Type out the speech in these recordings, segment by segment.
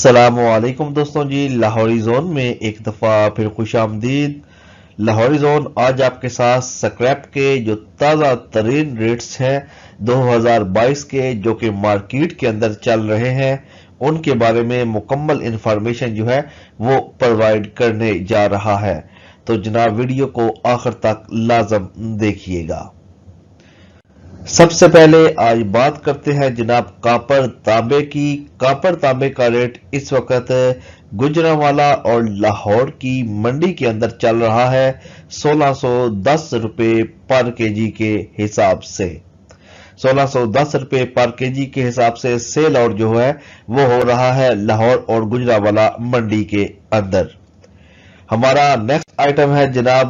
अस्सलामुअलैकुम दोस्तों जी, लाहौरी जोन में एक दफ़ा फिर खुशामदीद। लाहौरी जोन आज आपके साथ स्क्रैप के जो ताज़ा तरीन रेट्स हैं 2022 के, जो कि मार्केट के अंदर चल रहे हैं, उनके बारे में मुकम्मल इंफॉर्मेशन जो है वो प्रोवाइड करने जा रहा है। तो जनाब वीडियो को आखिर तक लाजम देखिएगा। सबसे पहले आज बात करते हैं जनाब कापर तांबे की। कापर तांबे का रेट इस वक्त गुजरांवाला और लाहौर की मंडी के अंदर चल रहा है 1610 रुपए पर केजी के हिसाब से। 1610 रुपए पर केजी के हिसाब से सेल आउट जो है वो हो रहा है लाहौर और गुजरांवाला मंडी के अंदर। हमारा नेक्स्ट आइटम है जनाब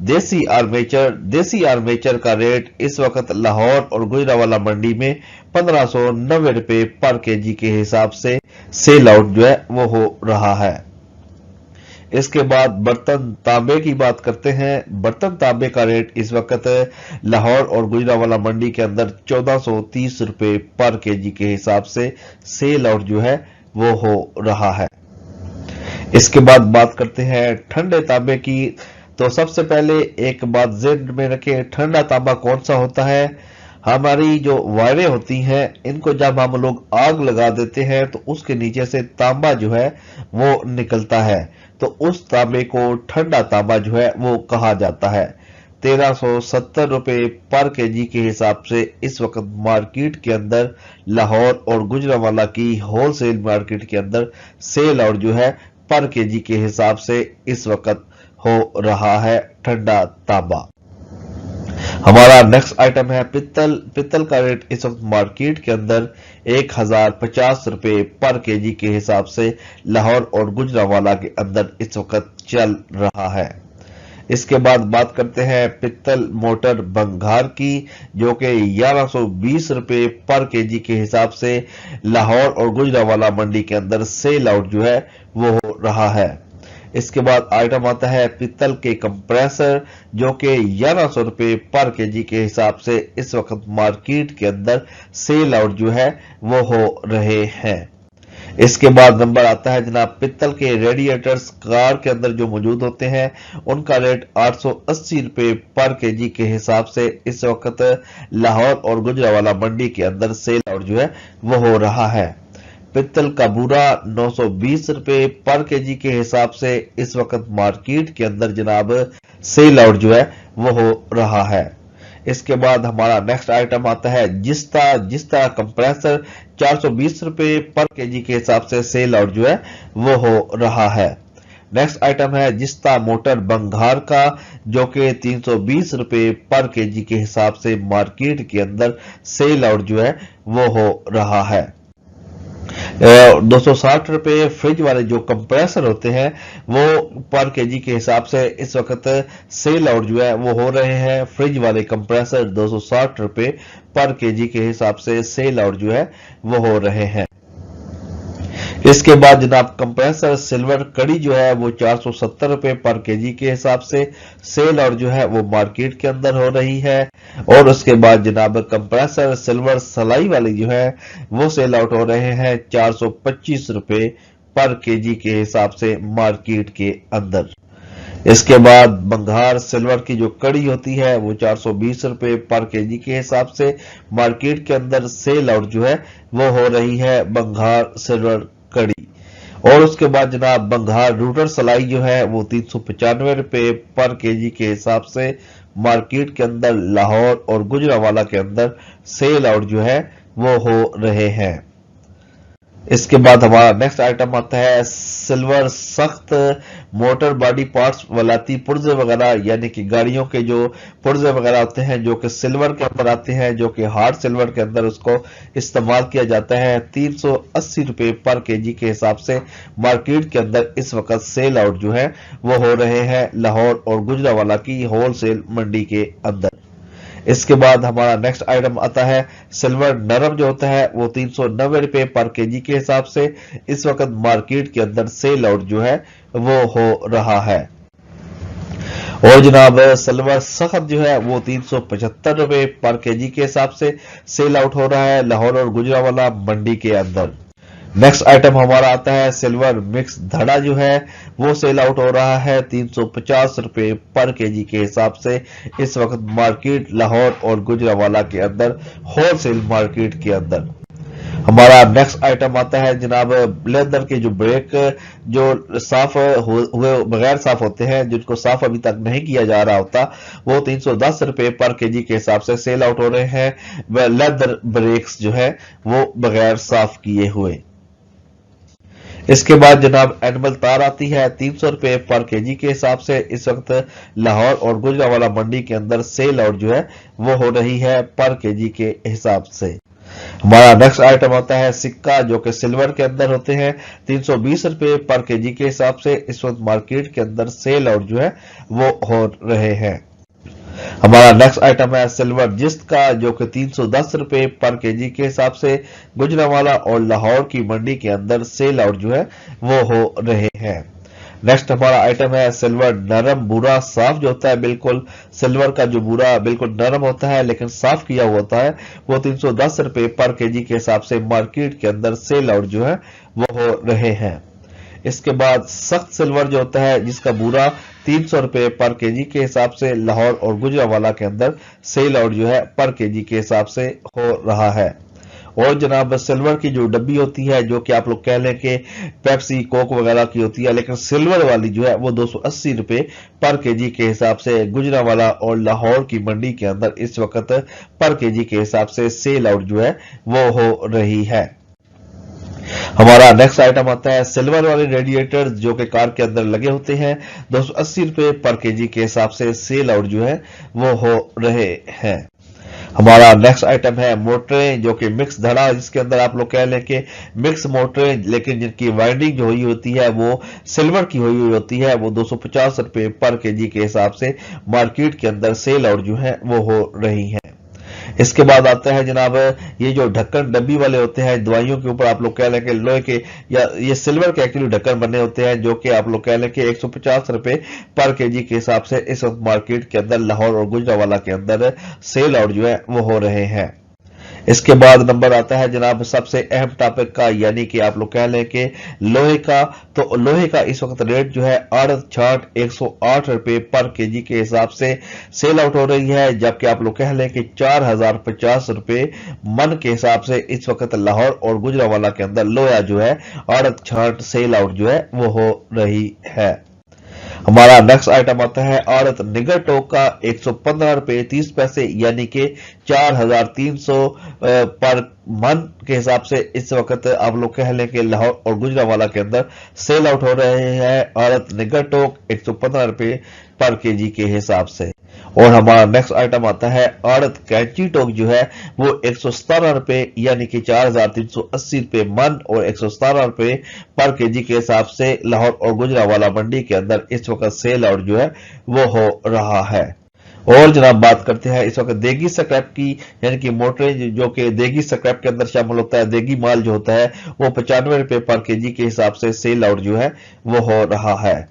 देसी आर्मेचर। देसी आर्मेचर का रेट इस वक्त लाहौर और गुजरांवाला मंडी में 1590 रुपए पर केजी के हिसाब से सेल आउट जो है वो हो रहा है। इसके बाद बर्तन तांबे की बात करते हैं। बर्तन तांबे का रेट इस वक्त लाहौर और गुजरांवाला मंडी के अंदर 1430 रुपए पर केजी के हिसाब से सेल आउट जो है वो हो रहा है। इसके बाद बात करते हैं ठंडे तांबे की। तो सबसे पहले एक बात ज़हन में रखें, ठंडा तांबा कौन सा होता है। हमारी जो वायरें होती हैं, इनको जब हम लोग आग लगा देते हैं तो उसके नीचे से तांबा जो है वो निकलता है, तो उस तांबे को ठंडा तांबा जो है वो कहा जाता है। 1370 रुपए पर केजी के हिसाब से इस वक्त मार्केट के अंदर लाहौर और गुजरांवाला की होलसेल मार्केट के अंदर सेल आउट जो है पर केजी के हिसाब से इस वक्त हो रहा है ठंडा तांबा। हमारा नेक्स्ट आइटम है पित्तल। पित्तल का रेट इस वक्त मार्केट के अंदर 1050 रुपए पर केजी के हिसाब से लाहौर और गुजरांवाला के अंदर इस वक्त चल रहा है। इसके बाद बात करते हैं पित्तल मोटर बंगार की, जो कि 1120 रुपए पर केजी के हिसाब से लाहौर और गुजरांवाला मंडी के अंदर सेल आउट जो है वो हो रहा है। इसके बाद आइटम आता है पित्तल के कंप्रेसर, जो कि 1100 रुपए पर केजी के हिसाब से इस वक्त मार्केट के अंदर सेल आउट जो है वो हो रहे हैं। इसके बाद नंबर आता है जनाब पित्तल के रेडिएटर्स कार के अंदर जो मौजूद होते हैं, उनका रेट 880 रुपए पर केजी के हिसाब से इस वक्त लाहौर और गुजरांवाला मंडी के अंदर सेल आउट जो है वो हो रहा है। पित्तल का बूरा 920 रुपए पर केजी के हिसाब से इस वक्त मार्केट के अंदर जनाब सेल आउट जो है वो हो रहा है। इसके बाद हमारा नेक्स्ट आइटम आता है जिस्ता कंप्रेसर 420 रुपए पर केजी के हिसाब से सेल आउट जो है वो हो रहा है। नेक्स्ट आइटम है जिस्ता मोटर बंगार का, जो कि 320 रुपए पर केजी के हिसाब से मार्केट के अंदर सेल आउट जो है वो हो रहा है। 260 रुपए फ्रिज वाले जो कंप्रेसर होते हैं वो पर केजी के हिसाब से इस वक्त सेल आउट जो है वो हो रहे हैं। फ्रिज वाले कंप्रेसर 260 रुपए पर केजी के हिसाब से सेल आउट जो है वो हो रहे हैं। इसके बाद जनाब कंप्रेसर सिल्वर कड़ी जो है वो 470 रुपए पर केजी के हिसाब से सेल आउट जो है वो मार्केट के अंदर हो रही है। और उसके बाद जनाब कंप्रेसर सिल्वर सलाई वाली जो है वो सेल आउट हो रहे हैं 425 रुपए पर केजी के हिसाब से मार्केट के अंदर। इसके बाद बंगार सिल्वर की जो कड़ी होती है वो 420 रुपए पर केजी के हिसाब से मार्केट के अंदर सेल आउट जो है वो हो रही है बंगार सिल्वर कड़ी। और उसके बाद जनाब बंगार रूटर सलाई जो है वो 395 रुपए पर केजी के हिसाब से मार्केट के अंदर लाहौर और गुजरांवाला के अंदर सेल आउट जो है वो हो रहे हैं। इसके बाद हमारा नेक्स्ट आइटम आता है सिल्वर सख्त मोटर बॉडी पार्ट्स वलाती पुर्जे वगैरह, यानी कि गाड़ियों के जो पुर्जे वगैरह होते हैं जो कि सिल्वर के अंदर आते हैं, जो कि हार्ड सिल्वर के अंदर उसको इस्तेमाल किया जाता है। 380 रुपए पर केजी के हिसाब से मार्केट के अंदर इस वक्त सेल आउट जो है वो हो रहे हैं लाहौर और गुजरांवाला की होलसेल मंडी के अंदर। इसके बाद हमारा नेक्स्ट आइटम आता है सिल्वर नरम जो होता है वो 390 रुपए पर केजी के हिसाब से इस वक्त मार्केट के अंदर सेल आउट जो है वो हो रहा है। और जनाब सिल्वर सख्त जो है वो 375 रुपए पर केजी के हिसाब से सेल आउट हो रहा है लाहौर और गुजरांवाला मंडी के अंदर। नेक्स्ट आइटम हमारा आता है सिल्वर मिक्स धड़ा जो है वो सेल आउट हो रहा है 350 रुपए पर केजी के हिसाब से इस वक्त मार्केट लाहौर और गुजरांवाला के अंदर होलसेल मार्केट के अंदर। हमारा नेक्स्ट आइटम आता है जनाब लेदर के जो ब्रेक जो साफ हुए बगैर साफ होते हैं, जिनको साफ अभी तक नहीं किया जा रहा होता, वो 310 रुपए पर केजी के हिसाब से सेल आउट हो रहे हैं। लेदर ब्रेक्स जो है वो बगैर साफ किए हुए। इसके बाद जनाब एनिमल तार आती है 300 रुपए पर केजी के हिसाब से इस वक्त लाहौर और गुजरांवाला मंडी के अंदर सेल आउट जो है वो हो रही है पर केजी के हिसाब से। हमारा नेक्स्ट आइटम आता है सिक्का जो कि सिल्वर के अंदर होते हैं 320 रुपए पर केजी के हिसाब से इस वक्त मार्केट के अंदर सेल आउट जो है वो हो रहे हैं। हमारा नेक्स्ट आइटम है सिल्वर जिस्त का जो कि 310 रुपए पर केजी के हिसाब से गुजरांवाला और लाहौर की मंडी के अंदर सेल आउट जो है वो हो रहे हैं। नेक्स्ट हमारा आइटम है सिल्वर नरम बूरा साफ जो होता है, बिल्कुल सिल्वर का जो बूरा बिल्कुल नरम होता है लेकिन साफ किया हुआ होता है, वो 310 रुपए पर केजी के हिसाब से मार्केट के अंदर सेल आउट जो है वो हो रहे हैं। इसके बाद सख्त सिल्वर जो होता है जिसका बूरा 300 रुपए पर केजी के हिसाब से लाहौर और गुजरांवाला के अंदर सेल आउट जो है पर केजी के हिसाब से हो रहा है। और जनाब सिल्वर की जो डब्बी होती है जो कि आप लोग कह लें कि पेप्सी कोक वगैरह की होती है, लेकिन सिल्वर वाली जो है वो 280 रुपए पर केजी के हिसाब से गुजरांवाला और लाहौर की मंडी के अंदर इस वक्त पर केजी के हिसाब से सेल आउट जो है वो हो रही है। हमारा नेक्स्ट आइटम आता है सिल्वर वाले रेडिएटर जो कि कार के अंदर लगे होते हैं 280 रुपए पर केजी के हिसाब से सेल आउट जो है वो हो रहे हैं। हमारा नेक्स्ट आइटम है मोटरें जो कि मिक्स धड़ा, जिसके अंदर आप लोग कह लें कि मिक्स मोटरें लेकिन जिनकी वाइंडिंग जो हुई होती है वो सिल्वर की हुई होती है, वो 250 रुपए पर केजी के हिसाब से मार्केट के अंदर सेल आउट जो है वो हो रही है। इसके बाद आता है जनाब ये जो ढक्कन डब्बी वाले होते हैं दवाइयों के ऊपर, आप लोग कह लें कि लोहे के या ये सिल्वर के एक्चुअली ढक्कन बने होते हैं जो कि आप लोग कह लें कि 150 रुपए पर केजी के हिसाब से इस वक्त मार्केट के अंदर लाहौर और गुजरांवाला के अंदर सेल आउट जो है वो हो रहे हैं। इसके बाद नंबर आता है जनाब सबसे अहम टॉपिक का, यानी कि आप लोग कह लें कि लोहे का। तो लोहे का इस वक्त रेट जो है 108 रुपए पर केजी के हिसाब से सेल आउट हो रही है, जबकि आप लोग कह लें कि 4050 रुपए मन के हिसाब से इस वक्त लाहौर और गुजरांवाला के अंदर लोहा जो है 8 सेल आउट जो है वो हो रही है। हमारा नेक्स्ट आइटम आता है औरत निगर टोक का 115 रुपए 30 पैसे यानी कि 4300 पर मन के हिसाब से इस वक्त आप लोग कह लें कि लाहौर और गुजरांवाला के अंदर सेल आउट हो रहे हैं औरत निगर टोक 115 रुपए पर केजी के हिसाब से। और हमारा नेक्स्ट आइटम आता है औरत कैंची टोक जो है वो 117 रुपए यानी कि 4380 रुपए मन और 117 रुपए पर केजी के हिसाब से लाहौर और गुजरांवाला मंडी के अंदर इस वक्त सेल आउट जो है वो हो रहा है। और जनाब बात करते हैं इस वक्त देगी स्क्रैप की, यानी कि मोटरें जो कि देगी स्क्रैप के अंदर शामिल होता है, देगी माल जो होता है वो 95 रुपए पर केजी के हिसाब से सेल आउट जो है वो हो रहा है।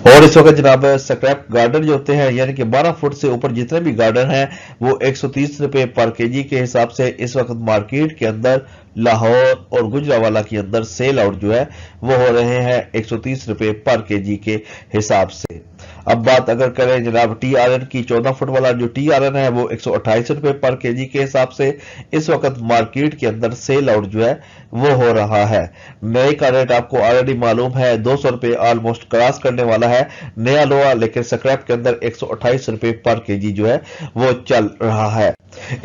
और इस वक्त जनाब स्क्रैप गार्डन जो होते हैं यानी कि 12 फुट से ऊपर जितने भी गार्डन हैं वो 130 रुपए पर केजी के हिसाब से इस वक्त मार्केट के अंदर लाहौर और गुजरांवाला के अंदर सेल आउट जो है वो हो रहे हैं 130 रुपए पर केजी के हिसाब से। अब बात अगर करें जनाब TRN की, 14 फुट वाला जो TRN है वो 128 रुपए पर केजी के हिसाब से इस वक्त मार्केट के अंदर सेल आउट जो है वो हो रहा है। नए का रेट आपको ऑलरेडी मालूम है 200 रुपए ऑलमोस्ट क्रॉस करने वाला है नया लोहा, लेकिन स्क्रैप के अंदर 128 रुपए पर केजी जो है वो चल रहा है।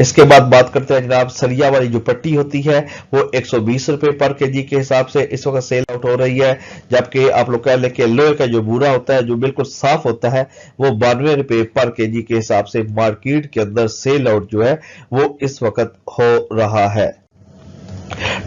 इसके बाद बात करते हैं जनाब सरिया वाली जो पट्टी होती है वो 120 रुपए पर केजी के हिसाब से इस वक्त सेल आउट हो रही है, जबकि आप लोग कह लें कि लोहे का जो बूरा होता है जो बिल्कुल साफ होता है वो 92 रुपए पर केजी के हिसाब से मार्केट के अंदर सेल आउट जो है वो इस वक्त हो रहा है।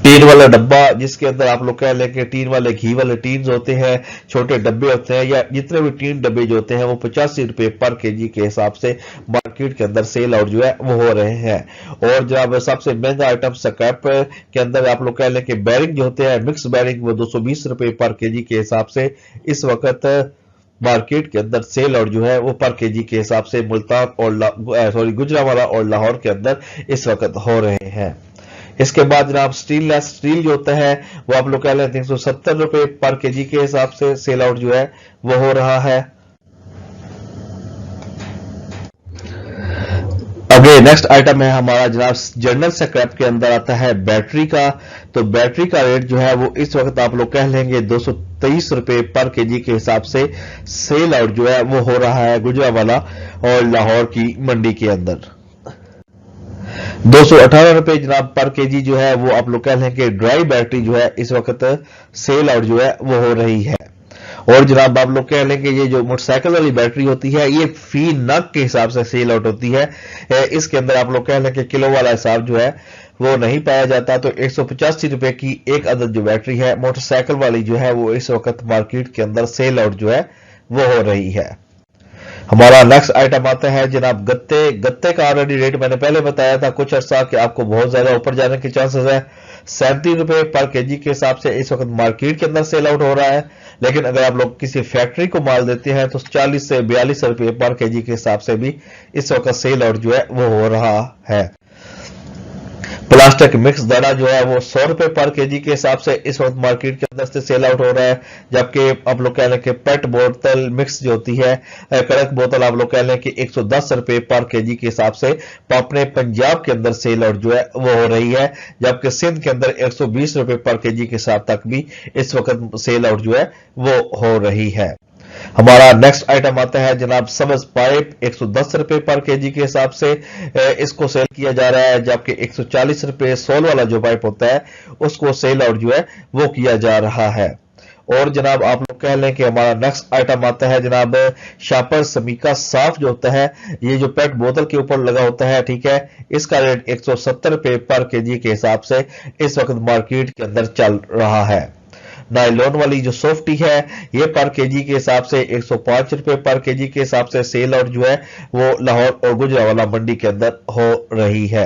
टीन वाला डब्बा जिसके अंदर आप लोग कह लें कि टीन वाले घी वाले टीन्स होते हैं, छोटे डब्बे होते हैं या जितने भी टीन डब्बे जो होते हैं वो 85 रुपए पर केजी के हिसाब से मार्केट के अंदर सेल आउट जो है वो हो रहे हैं। और जब सबसे महंगा आइटम स्क्रैप के अंदर आप लोग कह लें कि बैरिंग जो होते हैं मिक्स बैरिंग वो 220 रुपए पर केजी के हिसाब से इस वक्त मार्केट के अंदर सेल आउट जो है वो पर केजी के हिसाब से मुल्तान और गुजरांवाला और लाहौर के अंदर इस वक्त हो रहे हैं। इसके बाद जनाब स्टीललेस स्टील जो होता है वो आप लोग कह लें 370 रुपए पर केजी के हिसाब से सेल आउट जो है वो हो रहा है। आगे नेक्स्ट आइटम है हमारा जनाब जनरल स्क्रैप के अंदर आता है बैटरी का। तो बैटरी का रेट जो है वो इस वक्त आप लोग कह लेंगे 223 रुपए पर केजी के हिसाब से सेल आउट जो है वो हो रहा है गुजरांवाला और लाहौर की मंडी के अंदर। 218 रुपए जनाब पर केजी जो है वो आप लोग कह लेंगे ड्राई बैटरी जो है इस वक्त सेल आउट जो है वो हो रही है। और जनाब आप लोग कह लेंगे ये जो मोटरसाइकिल वाली बैटरी होती है ये फी नग के हिसाब से सेल आउट होती है। इसके अंदर आप लोग कह लेंगे किलो वाला हिसाब जो है वो नहीं पाया जाता। तो 185 रुपए की एक अदद जो बैटरी है मोटरसाइकिल वाली जो है वो इस वक्त मार्केट के अंदर सेल आउट जो है वो हो रही है। हमारा नेक्स्ट आइटम आता है जनाब गत्ते। गत्ते का ऑलरेडी रेट मैंने पहले बताया था कुछ अर्सा कि आपको बहुत ज्यादा ऊपर जाने के चांसेस है। 37 रुपए पर केजी के हिसाब से इस वक्त मार्केट के अंदर सेल आउट हो रहा है। लेकिन अगर आप लोग किसी फैक्ट्री को माल देते हैं तो 40 से 42 रुपए पर केजी के हिसाब से भी इस वक्त सेल आउट जो है वो हो रहा है। प्लास्टिक मिक्स दड़ा जो है वो 100 रुपए पर केजी के हिसाब से इस वक्त मार्केट के अंदर से सेल आउट हो रहा है। जबकि आप लोग कह लें कि पेट बोतल मिक्स जो होती है कड़क बोतल आप लोग कह लें कि 110 रुपए पर केजी के हिसाब से अपने पंजाब के अंदर सेल आउट जो है वो हो रही है। जबकि सिंध के अंदर 120 रुपए पर केजी के हिसाब तक भी इस वक्त सेल आउट जो है वो हो रही है। हमारा नेक्स्ट आइटम आता है जनाब सब्ज पाइप। 110 रुपए पर केजी के हिसाब से इसको सेल किया जा रहा है। जबकि 140 रुपए सोल वाला जो पाइप होता है उसको सेल आउट जो है वो किया जा रहा है। और जनाब आप लोग कह लें कि हमारा नेक्स्ट आइटम आता है जनाब शापर समीका साफ जो होता है ये जो पेट बोतल के ऊपर लगा होता है, ठीक है, इसका रेट 170 रुपए पर केजी के हिसाब से इस वक्त मार्केट के अंदर चल रहा है। नायलॉन वाली जो सॉफ्टी है ये पर केजी के हिसाब से 105 रुपए पर केजी के हिसाब से सेल आउट जो है वो लाहौर और गुजरांवाला मंडी के अंदर हो रही है।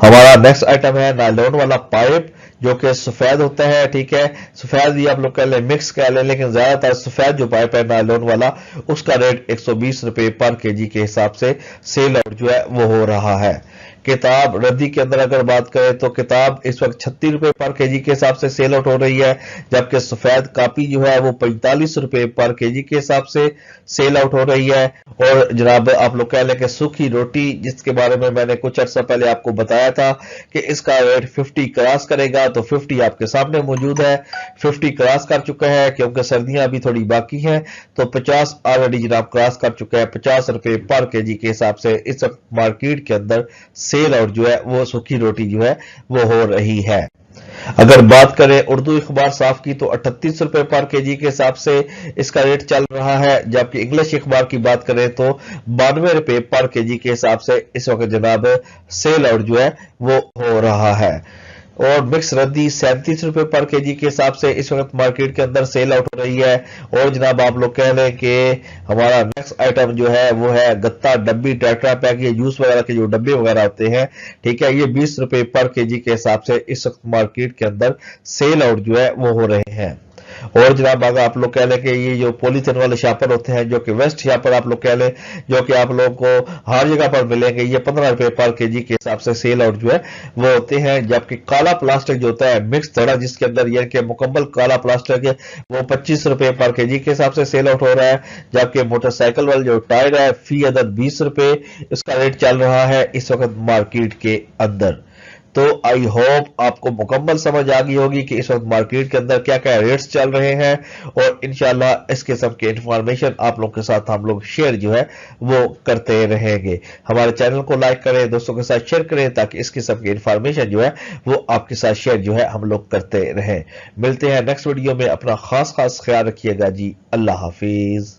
हमारा नेक्स्ट आइटम है नायलॉन वाला पाइप जो कि सफेद होता है, ठीक है, सफेद भी आप लोग कह लें मिक्स कह लें, लेकिन ज्यादातर सफेद जो पाइप है नायलॉन वाला उसका रेट 120 रुपए पर केजी के हिसाब से सेल आउट जो है वो हो रहा है। किताब रद्दी के अंदर अगर बात करें तो किताब इस वक्त 36 रुपए पर केजी के हिसाब से सेल आउट हो रही है। जबकि सफेद कापी जो है वो 45 रुपए पर केजी के हिसाब से सेल आउट हो रही है। और जनाब आप लोग कह लें कि सूखी रोटी जिसके बारे में मैंने कुछ अर्सा पहले आपको बताया था कि इसका रेट 50 क्रॉस करेगा, तो 50 आपके सामने मौजूद है। 50 क्रॉस कर चुका है क्योंकि सर्दियां अभी थोड़ी बाकी हैं, तो 50 ऑलरेडी जनाब क्रॉस कर चुका है। 50 रुपए पर केजी के हिसाब से इस वक्त मार्केट के अंदर सेल आउट जो है वो सूखी रोटी जो है वो हो रही है। अगर बात करें उर्दू अखबार साफ की तो 38 रुपए पर केजी के हिसाब से इसका रेट चल रहा है। जबकि इंग्लिश अखबार की बात करें तो 92 रुपए पर केजी के हिसाब से इस वक्त जनाब सेल आउट जो है वो हो रहा है। और मिक्स रद्दी 37 रुपए पर केजी के हिसाब से इस वक्त मार्केट के अंदर सेल आउट हो रही है। और जनाब आप लोग कह लें कि हमारा नेक्स्ट आइटम जो है वो है गत्ता डब्बी टेट्रा पैक, ये जूस वगैरह के जो डब्बे वगैरह होते हैं, ठीक है, ये 20 रुपए पर केजी के हिसाब से इस वक्त मार्केट के अंदर सेल आउट जो है वो हो रहे हैं। और जनाब अगर आप लोग कह लें कि ये जो पॉलीथिन वाले शापर होते हैं जो कि वेस्ट शापर आप लोग कह लें जो कि आप लोगों को हर जगह पर मिलेंगे, ये 15 रुपए पर केजी के हिसाब से सेल आउट जो है वो होते हैं। जबकि काला प्लास्टिक जो होता है मिक्स दड़ा जिसके अंदर ये कि मुकम्मल काला प्लास्टिक है वो 25 रुपए पर केजी के हिसाब से सेल आउट हो रहा है। जबकि मोटरसाइकिल वाले जो टायर है फी अदद 20 रुपए इसका रेट चल रहा है इस वक्त मार्केट के अंदर। तो आई होप आपको मुकम्मल समझ आ गई होगी कि इस वक्त मार्केट के अंदर क्या क्या रेट्स चल रहे हैं। और इंशाल्लाह इस किस्म के इंफॉर्मेशन आप लोग के साथ हम लोग शेयर जो है वो करते रहेंगे। हमारे चैनल को लाइक करें, दोस्तों के साथ शेयर करें ताकि इस किस्म की इंफॉर्मेशन जो है वो आपके साथ शेयर जो है हम लोग करते रहें। मिलते हैं नेक्स्ट वीडियो में, अपना खास ख्याल रखिएगा जी। अल्लाह हाफिज।